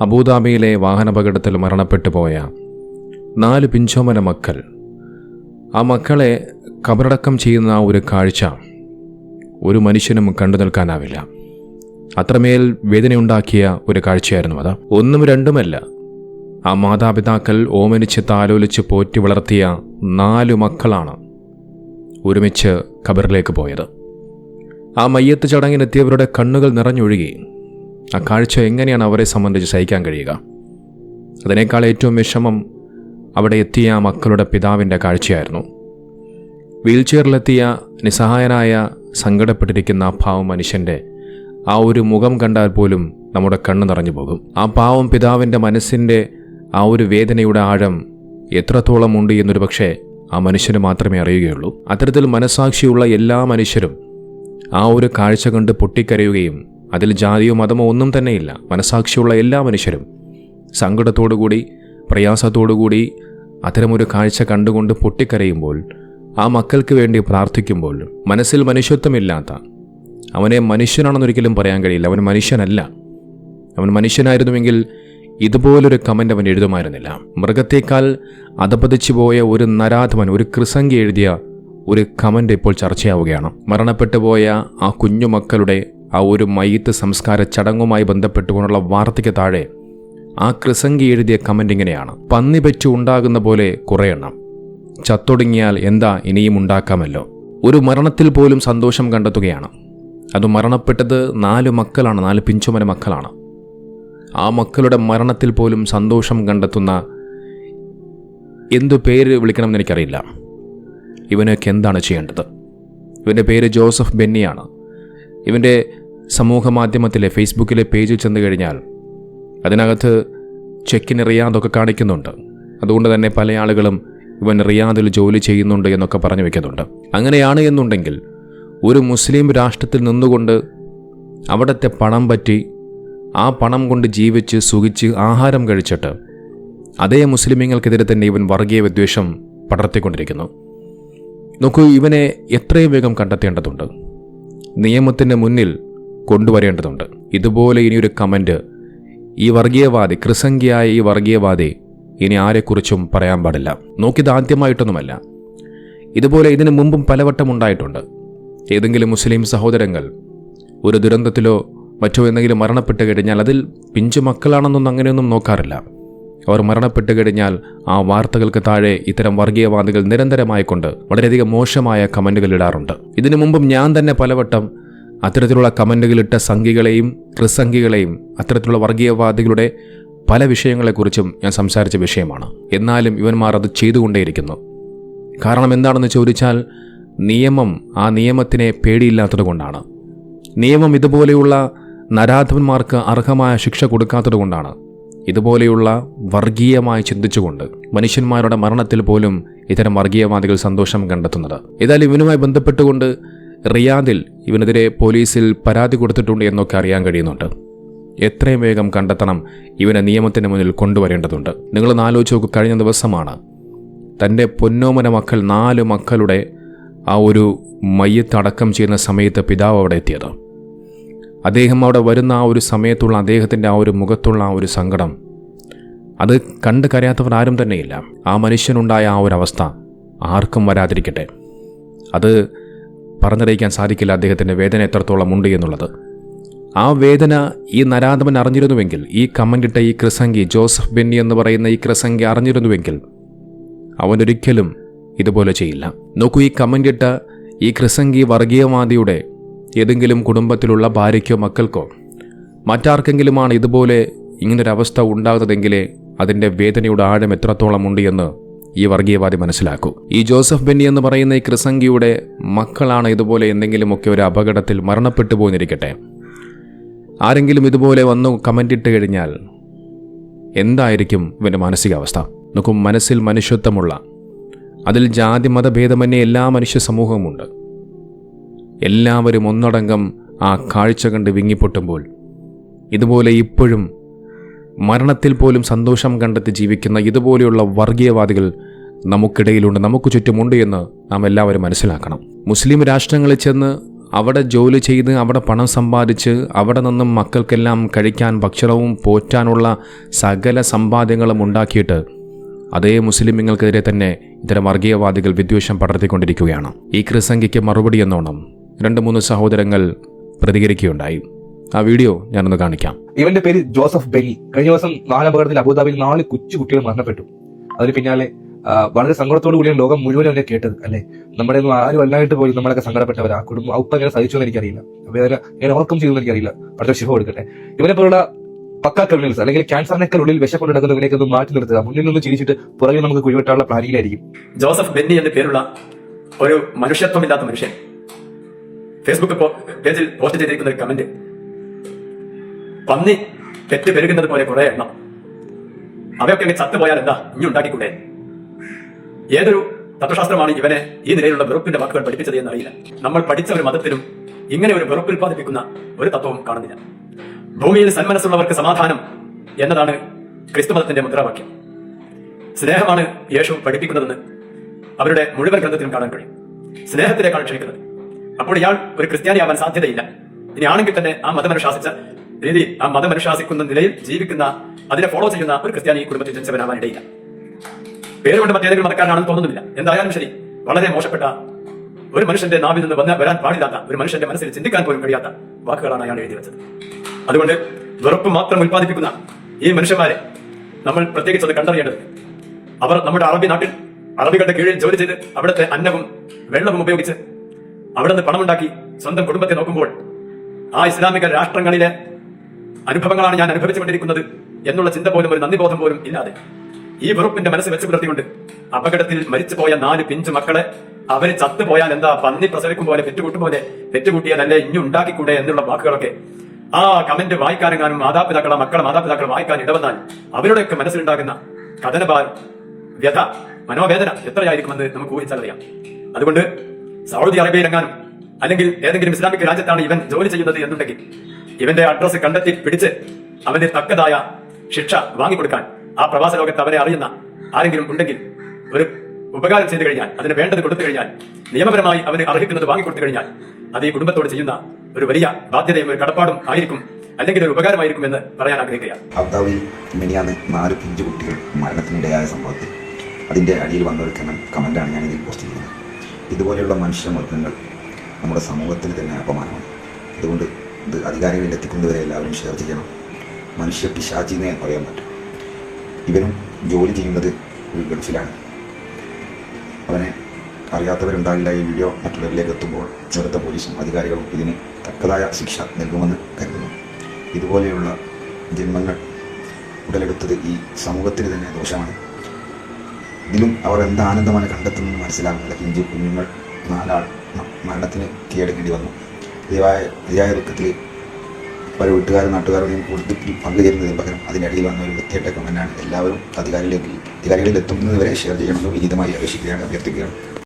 അബൂദാബിയിലെ വാഹനാപകടത്തിൽ മരണപ്പെട്ടു പോയ 4 പിഞ്ചോമന മക്കൾ, ആ മക്കളെ കബറടക്കം ചെയ്യുന്ന ഒരു കാഴ്ച ഒരു മനുഷ്യനും കണ്ടു നിൽക്കാനാവില്ല. അത്രമേൽ വേദനയുണ്ടാക്കിയ ഒരു കാഴ്ചയായിരുന്നു അത്. ഒന്നും രണ്ടുമല്ല, ആ മാതാപിതാക്കൾ ഓമനിച്ച് താലോലിച്ച് പോറ്റി വളർത്തിയ 4 മക്കളാണ് ഒരുമിച്ച് ഖബറിലേക്ക് പോയത്. ആ മയ്യത്ത് ചടങ്ങിനെത്തിയവരുടെ കണ്ണുകൾ നിറഞ്ഞൊഴുകി. ആ കാഴ്ച എങ്ങനെയാണ് അവരെ സംബന്ധിച്ച് സഹിക്കാൻ കഴിയുക? അതിനേക്കാൾ ഏറ്റവും വിഷമം അവിടെ എത്തിയ മക്കളുടെ പിതാവിൻ്റെ കാഴ്ചയായിരുന്നു. വീൽചെയറിലെത്തിയ നിസ്സഹായനായ സങ്കടപ്പെട്ടിരിക്കുന്ന ആ പാവം മനുഷ്യൻ്റെ ആ ഒരു മുഖം കണ്ടാൽ പോലും നമ്മുടെ കണ്ണ് നിറഞ്ഞു പോകും. ആ പാവം പിതാവിൻ്റെ മനസ്സിൻ്റെ ആ ഒരു വേദനയുടെ ആഴം എത്രത്തോളം ഉണ്ട് എന്നൊരു പക്ഷേ ആ മനുഷ്യന് മാത്രമേ അറിയുകയുള്ളൂ. അത്തരത്തിൽ മനസ്സാക്ഷിയുള്ള എല്ലാ മനുഷ്യരും ആ ഒരു കാഴ്ച കണ്ട് പൊട്ടിക്കരയുകയും, അതിൽ ജാതിയോ മതമോ ഒന്നും തന്നെയില്ല, മനസ്സാക്ഷിയുള്ള എല്ലാ മനുഷ്യരും സങ്കടത്തോടുകൂടി പ്രയാസത്തോടുകൂടി അത്തരമൊരു കാഴ്ച കണ്ടുകൊണ്ട് പൊട്ടിക്കരയുമ്പോൾ, ആ മക്കൾക്ക് വേണ്ടി പ്രാർത്ഥിക്കുമ്പോൾ, മനസ്സിൽ മനുഷ്യത്വമില്ലാത്ത, അവനെ മനുഷ്യനാണെന്നൊരിക്കലും പറയാൻ കഴിയില്ല, അവൻ മനുഷ്യനല്ല. അവൻ മനുഷ്യനായിരുന്നുവെങ്കിൽ ഇതുപോലൊരു കമൻ്റ് അവൻ എഴുതുമായിരുന്നില്ല. മൃഗത്തേക്കാൾ അധപതിച്ചു പോയ ഒരു നരാധമൻ, ഒരു കൃസംഗി എഴുതിയ ഒരു കമൻ്റ് ഇപ്പോൾ ചർച്ചയാവുകയാണ്. മരണപ്പെട്ടു പോയ ആ കുഞ്ഞുമക്കളുടെ ആ ഒരു മയ്യത്ത് സംസ്കാര ചടങ്ങുമായി ബന്ധപ്പെട്ടുകൊണ്ടുള്ള വാർത്തയ്ക്ക് താഴെ ആ കൃസംഗി എഴുതിയ കമൻ്റ് ഇങ്ങനെയാണ്: പന്നി പെറ്റു ഉണ്ടാകുന്ന പോലെ കുറേ എണ്ണം, ചത്തൊടുങ്ങിയാൽ എന്താ ഇനിയും ഉണ്ടാക്കാമല്ലോ. ഒരു മരണത്തിൽ പോലും സന്തോഷം കണ്ടെത്തുകയാണ്. അത് മരണപ്പെട്ടത് 4 മക്കളാണ്, 4 പിഞ്ചുമന മക്കളാണ്. ആ മക്കളുടെ മരണത്തിൽ പോലും സന്തോഷം കണ്ടെത്തുന്ന എന്തു പേര് വിളിക്കണമെന്ന് എനിക്കറിയില്ല. ഇവനൊക്കെ എന്താണ് ചെയ്യേണ്ടത്? ഇവൻ്റെ പേര് ജോസഫ് ബെന്നിയാണ്. ഇവൻ്റെ സമൂഹ മാധ്യമത്തിലെ ഫേസ്ബുക്കിലെ പേജിൽ ചെന്ന് കഴിഞ്ഞാൽ അതിനകത്ത് ചെക്കിന് റിയാദൊക്കെ കാണിക്കുന്നുണ്ട്. അതുകൊണ്ട് തന്നെ പല ആളുകളും ഇവൻ റിയാദിൽ ജോലി ചെയ്യുന്നുണ്ട് എന്നൊക്കെ പറഞ്ഞു വെക്കുന്നുണ്ട്. അങ്ങനെയാണ് എന്നുണ്ടെങ്കിൽ ഒരു മുസ്ലിം രാഷ്ട്രത്തിൽ നിന്നുകൊണ്ട് അവിടുത്തെ പണം പറ്റി ആ പണം കൊണ്ട് ജീവിച്ച് സുഖിച്ച് ആഹാരം കഴിച്ചിട്ട് അതേ മുസ്ലിമീങ്ങൾക്കെതിരെ തന്നെ ഇവൻ വർഗീയ വിദ്വേഷം പടർത്തിക്കൊണ്ടിരിക്കുന്നു. നോക്കൂ, ഇവനെ എത്രയും വേഗം കണ്ടെത്തേണ്ടതുണ്ട്, നിയമത്തിൻ്റെ മുന്നിൽ കൊണ്ടുവരേണ്ടതുണ്ട്. ഇതുപോലെ ഇനിയൊരു കമൻറ്റ് ഈ വർഗീയവാദി, കൃസംഗിയായ ഈ വർഗീയവാദി ഇനി ആരെക്കുറിച്ചും പറയാൻ പാടില്ല. നോക്കിയത് ആദ്യമായിട്ടൊന്നുമല്ല, ഇതുപോലെ ഇതിനു മുമ്പും പലവട്ടം ഉണ്ടായിട്ടുണ്ട്. ഏതെങ്കിലും മുസ്ലിം സഹോദരങ്ങൾ ഒരു ദുരന്തത്തിലോ മറ്റോ എന്തെങ്കിലും മരണപ്പെട്ട് കഴിഞ്ഞാൽ അതിൽ പിഞ്ചു മക്കളാണെന്നൊന്നും അങ്ങനെയൊന്നും നോക്കാറില്ല. അവർ മരണപ്പെട്ട് കഴിഞ്ഞാൽ ആ വാർത്തകൾക്ക് താഴെ ഇത്തരം വർഗീയവാദികൾ നിരന്തരമായിക്കൊണ്ട് വളരെയധികം മോശമായ കമൻറ്റുകൾ ഇടാറുണ്ട്. ഇതിനു മുമ്പും ഞാൻ തന്നെ പലവട്ടം അത്തരത്തിലുള്ള കമൻറ്റുകളിട്ട സംഘികളെയും കൃസംഘികളെയും അത്തരത്തിലുള്ള വർഗീയവാദികളുടെ പല വിഷയങ്ങളെക്കുറിച്ചും ഞാൻ സംസാരിച്ച വിഷയമാണ്. എന്നാലും ഇവന്മാർ അത് ചെയ്തുകൊണ്ടേയിരിക്കുന്നു. കാരണം എന്താണെന്ന് ചോദിച്ചാൽ നിയമം, ആ നിയമത്തിനെ പേടിയില്ലാത്തത് കൊണ്ടാണ്. നിയമം ഇതുപോലെയുള്ള നരാധവന്മാർക്ക് അർഹമായ ശിക്ഷ കൊടുക്കാത്തത് കൊണ്ടാണ്. ഇതുപോലെയുള്ള വർഗീയമായി ചിന്തിച്ചുകൊണ്ട് മനുഷ്യന്മാരുടെ മരണത്തിൽ പോലും ഇത്തരം വർഗീയവാദികൾ സന്തോഷം കണ്ടെത്തുന്നത്. ഏതായാലും ഇവനുമായി ബന്ധപ്പെട്ടുകൊണ്ട് റിയാദിൽ ഇവനെതിരെ പോലീസിൽ പരാതി കൊടുത്തിട്ടുണ്ട് എന്നൊക്കെ അറിയാൻ കഴിയുന്നുണ്ട്. എത്രയും വേഗം കണ്ടെത്തണം, ഇവനെ നിയമത്തിന് മുന്നിൽ കൊണ്ടുവരേണ്ടതുണ്ട്. നിങ്ങളൊന്ന് ആലോചിച്ച് നോക്കൂ, കഴിഞ്ഞ ദിവസമാണ് തൻ്റെ പൊന്നോമന മക്കൾ 4 മക്കളുടെ ആ ഒരു മയ്യത്ത് അടക്കം ചെയ്യുന്ന സമയത്ത് പിതാവ് അവിടെ എത്തിയത്. അദ്ദേഹം അവിടെ വരുന്ന ആ ഒരു സമയത്തുള്ള അദ്ദേഹത്തിൻ്റെ ആ ഒരു മുഖത്തുള്ള ആ ഒരു സങ്കടം, അത് കണ്ട് കരയാത്തവർ ആരും തന്നെയില്ല. ആ മനുഷ്യനുണ്ടായ ആ ഒരു അവസ്ഥ ആർക്കും വരാതിരിക്കട്ടെ. അത് പറഞ്ഞറിയിക്കാൻ സാധിക്കില്ല അദ്ദേഹത്തിൻ്റെ വേദന എത്രത്തോളം ഉണ്ട് എന്നുള്ളത്. ആ വേദന ഈ നരാധമൻ അറിഞ്ഞിരുന്നുവെങ്കിൽ, ഈ കമൻ്റിട്ട ഈ കൃസംഗി ജോസഫ് ബെന്നി എന്ന് പറയുന്ന ഈ കൃസംഗി അറിഞ്ഞിരുന്നുവെങ്കിൽ അവനൊരിക്കലും ഇതുപോലെ ചെയ്യില്ല. നോക്കൂ, ഈ കമൻ്റിട്ട ഈ കൃസംഗി വർഗീയവാദിയുടെ ഏതെങ്കിലും കുടുംബത്തിലുള്ള ഭാര്യയ്ക്കോ മക്കൾക്കോ മറ്റാർക്കെങ്കിലുമാണ് ഇതുപോലെ ഇങ്ങനൊരവസ്ഥ ഉണ്ടാകുന്നതെങ്കിലേ അതിൻ്റെ വേദനയുടെ ആഴം എത്രത്തോളം ഉണ്ട് എന്ന് ഈ വർഗീയവാദി മനസ്സിലാക്കൂ. ഈ ജോസഫ് ബെന്നി എന്ന് പറയുന്ന ഈ കൃസംഗിയുടെ മക്കളാണ് ഇതുപോലെ എന്തെങ്കിലുമൊക്കെ ഒരു അപകടത്തിൽ മരണപ്പെട്ടു പോയിരിക്കട്ടെ, ആരെങ്കിലും ഇതുപോലെ വന്നു കമൻ്റ് ഇട്ട് കഴിഞ്ഞാൽ എന്തായിരിക്കും ഇവൻ്റെ മാനസികാവസ്ഥ? നോക്കും, മനസ്സിൽ മനുഷ്യത്വമുള്ള, അതിൽ ജാതി മതഭേദമന്യേ എല്ലാ മനുഷ്യ സമൂഹവുമുണ്ട്. എല്ലാവരും ഒന്നടങ്കം ആ കാഴ്ച കണ്ട് വിങ്ങിപ്പൊട്ടുമ്പോൾ ഇതുപോലെ ഇപ്പോഴും മരണത്തിൽ പോലും സന്തോഷം കണ്ടെത്തി ജീവിക്കുന്ന ഇതുപോലെയുള്ള വർഗീയവാദികൾ നമുക്കിടയിലുണ്ട്, നമുക്ക് ചുറ്റുമുണ്ട് എന്ന് നാം എല്ലാവരും മനസ്സിലാക്കണം. മുസ്ലിം രാഷ്ട്രങ്ങളിൽ ചെന്ന് അവിടെ ജോലി ചെയ്ത് അവിടെ പണം സമ്പാദിച്ച് അവിടെ നിന്നും മക്കൾക്കെല്ലാം കഴിക്കാൻ ഭക്ഷണവും പോറ്റാനുള്ള സകല സമ്പാദ്യങ്ങളും ഉണ്ടാക്കിയിട്ട് അതേ മുസ്ലിമുകൾക്കെതിരെ തന്നെ ഇത്തരം വർഗീയവാദികൾ വിദ്വേഷം പടർത്തിക്കൊണ്ടിരിക്കുകയാണ്. ഈ ക്രിസംഖ്യയ്ക്ക് മറുപടി എന്നോണം 2-3 സഹോദരങ്ങൾ പ്രതികരിക്കുകയുണ്ടായി. ആ വീഡിയോ ഞാനൊന്ന് കാണിക്കാം. ഇവന്റെ പേര് ജോസഫ് ബെന്നി. കഴിഞ്ഞ ദിവസം വാഹനാപകടത്തിൽ അബുദാബിയിൽ 4 കൊച്ചു കുട്ടികൾ മരണപ്പെട്ടു. അതിന് പിന്നാലെ വളരെ സങ്കടത്തോടു കൂടിയാണ് ലോകം മുഴുവൻ അവനെ കേട്ടത്. അല്ലെ, നമ്മുടെ ഒന്നും ആരും അല്ലായിട്ട് പോയി നമ്മളൊക്കെ സങ്കടപ്പെട്ടവർ. ആ കുടുംബം ഉപ്പ എങ്ങനെ സഹിച്ചു എന്ന് എനിക്കറിയില്ല, എങ്ങനെ ഓർക്കം ചെയ്തെന്ന് എനിക്കറിയില്ല. അടുത്ത ശിവ കൊടുക്കട്ടെ. ഇവനെ പോലുള്ള പക്കാ ക്രിമിനൽസ് അല്ലെങ്കിൽ ക്യാൻസറിനേക്കാൾ ഉള്ളിൽ വിശക്കൊണ്ട് നടക്കുന്നവനേക്ക് ഒന്ന് മാറ്റി നിർത്തുക. മുന്നിൽ നിന്ന് ചിരിച്ചിട്ട് പുറകിൽ നമുക്ക് കുഴിവെട്ടാനുള്ള പ്ലാനിങ്ങിലായിരിക്കും. ജോസഫ് ബെന്നി എന്ന പേരുള്ള ഒരു മനുഷ്യത്വമില്ലാത്ത മനുഷ്യൻ ഫേസ്ബുക്ക് പേജിൽ പോസ്റ്റ് ചെയ്തിരിക്കുന്ന ഒരു കമന്റ്, പന്നി പെറ്റ് പെരുകുന്നത് പോലെ കുറെ എണ്ണം, അവയൊക്കെ ചത്തുപോയാൽ എന്താ ഇനി ഉണ്ടാക്കിക്കൂടെ? ഏതൊരു തത്വശാസ്ത്രമാണ് ഇവനെ ഈ നിലയിലുള്ള വെറുപ്പിന്റെ വാക്കുകൾ പഠിപ്പിച്ചത് എന്നറിയില്ല. നമ്മൾ പഠിച്ച ഒരു മതത്തിലും ഇങ്ങനെ ഒരു വെറുപ്പ് ഉൽപ്പാദിപ്പിക്കുന്ന ഒരു തത്വവും കാണുന്നില്ല. ഭൂമിയിൽ സന്മനസ്സുള്ളവർക്ക് സമാധാനം എന്നതാണ് ക്രിസ്തു മതത്തിന്റെ മുദ്രാവാക്യം. സ്നേഹമാണ് യേശു പഠിപ്പിക്കുന്നതെന്ന് അവരുടെ മുഴുവൻ ഗ്രന്ഥത്തിലും കാണാൻ കഴിയും. സ്നേഹത്തിലേക്കാണ് ക്ഷണിക്കുന്നത്. അപ്പോൾ ഇയാൾ ഒരു ക്രിസ്ത്യാനിയാവാൻ സാധ്യതയില്ല. ഇനി ആണെങ്കിൽ തന്നെ ആ മതമനുശാസിച്ച രീതിയിൽ, ആ മതമനുശാസിക്കുന്ന നിലയിൽ ജീവിക്കുന്ന, അതിനെ ഫോളോ ചെയ്യുന്ന ഒരു ക്രിസ്ത്യാനി കുടുംബത്തിൽ ജനിച്ചവനാവാൻ ഇടയില്ല. പേരുകൊണ്ട് മറ്റേതെങ്കിലും മതക്കാരനാണെന്ന് തോന്നുന്നില്ല. എന്തായാലും ശരി, വളരെ മോശപ്പെട്ട ഒരു മനുഷ്യന്റെ നാവിൽ നിന്ന് വരാൻ പാടില്ലാത്ത, ഒരു മനുഷ്യന്റെ മനസ്സിൽ ചിന്തിക്കാൻ പോലും കഴിയാത്ത വാക്കുകളാണ് അയാൾ എഴുതി വെച്ചത്. അതുകൊണ്ട് വെറുപ്പ് മാത്രം ഉൽപ്പാദിപ്പിക്കുന്ന ഈ മനുഷ്യന്മാരെ നമ്മൾ പ്രത്യേകിച്ചത് കണ്ടറിയേണ്ടത്. അവർ നമ്മുടെ അറബി നാട്ടിൽ അറബികളുടെ കീഴിൽ ജോലി ചെയ്ത് അവിടുത്തെ അന്നവും വെള്ളവും ഉപയോഗിച്ച് അവിടെ നിന്ന് പണമുണ്ടാക്കി സ്വന്തം കുടുംബത്തെ നോക്കുമ്പോൾ ആ ഇസ്ലാമിക രാഷ്ട്രങ്ങളിലെ അനുഭവങ്ങളാണ് ഞാൻ അനുഭവിച്ചുകൊണ്ടിരിക്കുന്നത് എന്നുള്ള ചിന്ത പോലും, ഒരു നന്ദിബോധം പോലും ഇല്ലാതെ ഈ വെറുപ്പിന്റെ മനസ്സ് വെച്ച് പുലർത്തിക്കൊണ്ട് അപകടത്തിൽ മരിച്ചുപോയ 4 പിഞ്ചു മക്കളെ അവര് ചത്തുപോയാൽ എന്താ, പന്നി പ്രസവിക്കും പോലെ പെറ്റുകൂട്ടും പോലെ പെറ്റുകൂട്ടിയാലല്ലേ ഇനി ഉണ്ടാക്കിക്കൂടെ എന്നുള്ള വാക്കുകളൊക്കെ ആ കമന്റ് വായിക്കാനെങ്ങാനും മാതാപിതാക്കളെ മക്കളെ മാതാപിതാക്കൾ വായിക്കാൻ ഇടവന്നാൽ അവരുടെയൊക്കെ മനസ്സിലുണ്ടാകുന്ന കഥനഭാരം, വ്യഥ, മനോവേദന എത്രയായിരിക്കുമെന്ന് നമുക്ക് ഊഹിച്ചാലറിയാം. അതുകൊണ്ട് സൗദി അറേബ്യയിലെങ്ങാനും അല്ലെങ്കിൽ ഏതെങ്കിലും ഇസ്ലാമിക് രാജ്യത്താണ് ഇവൻ ജോലി ചെയ്യുന്നത് എന്നുണ്ടെങ്കിൽ ഇവന്റെ അഡ്രസ് കണ്ടെത്തി പിടിച്ച് അവന് തക്കതായ ശിക്ഷ വാങ്ങിക്കൊടുക്കാൻ ആ പ്രവാസ ലോകത്ത് അവരെ അറിയുന്ന ആരെങ്കിലും ഉണ്ടെങ്കിൽ ഒരു ഉപകാരം ചെയ്തു കഴിഞ്ഞാൽ, അതിന് വേണ്ടത് കൊടുത്തു കഴിഞ്ഞാൽ, നിയമപരമായി അവന് അർഹിക്കുന്നത് വാങ്ങിക്കൊടുത്തു കഴിഞ്ഞാൽ അത് ഈ കുടുംബത്തോട് ചെയ്യുന്ന ഒരു വലിയ ബാധ്യതയും ഒരു കടപ്പാടും ആയിരിക്കും, അല്ലെങ്കിൽ ഒരു ഉപകാരമായിരിക്കും എന്ന് പറയാൻ ആഗ്രഹിക്കുകയാണ്. അബുദാബിയിൽ മിനിയാന്ന് 4 പിഞ്ചു കുട്ടികൾ മരണത്തിനിടയായ സംഭവത്തിൽ അതിന്റെ അടിയിൽ വന്ന ഒരു കമന്റാണ് ഞാൻ ഇതിൽ പോസ്റ്റ് ചെയ്യുന്നത്. ഇതുപോലെയുള്ള മനുഷ്യമൃഗങ്ങൾ നമ്മുടെ സമൂഹത്തിന് തന്നെ അപമാനമാണ്. അതുകൊണ്ട് ഇത് അധികാരികളിൽ എത്തിക്കുന്നവരെ എല്ലാവരും ഷെയർ ചെയ്യണം. മനുഷ്യ പിശാചിനെ പറയാൻ പറ്റും. ഇവനും ജോലി ചെയ്യുന്നത് ഒരു ഗൾഫിലാണ്. അവനെ അറിയാത്തവരുണ്ടാകില്ല. ഈ വീഡിയോ മറ്റുള്ളവരിലേക്ക് എത്തുമ്പോൾ ചെറുത്ത പോലീസും അധികാരികളും ഇതിന് തക്കതായ ശിക്ഷ നൽകുമെന്ന് കരുതുന്നു. ഇതുപോലെയുള്ള ജന്മങ്ങൾ ഉടലെടുത്തത് ഈ സമൂഹത്തിന് തന്നെ ദോഷമാണ്. ഇതിലും അവർ എന്ത് ആനന്ദമാണ് കണ്ടെത്തുന്നത് മനസ്സിലാകുന്നില്ല. പിഞ്ചു കുഞ്ഞുങ്ങൾ 4 ആൾ മരണത്തിന് കീഴടക്കേണ്ടി വന്നു. ഇതിയായ ദുഃഖത്തിൽ പല വീട്ടുകാരും നാട്ടുകാരുടെയും കൂടുതൽ പങ്കുചേരുന്നതിന് പകരം അതിനിടയിൽ വന്ന ഒരു വൃത്തിയായിട്ട കമന്റാണ്. എല്ലാവരും അധികാരികളിൽ എത്തുന്നതുവരെ ഷെയർ ചെയ്യണമെന്ന് വിനീതമായി അപേക്ഷിക്കുകയാണ്, അഭ്യർത്ഥിക്കുകയാണ്.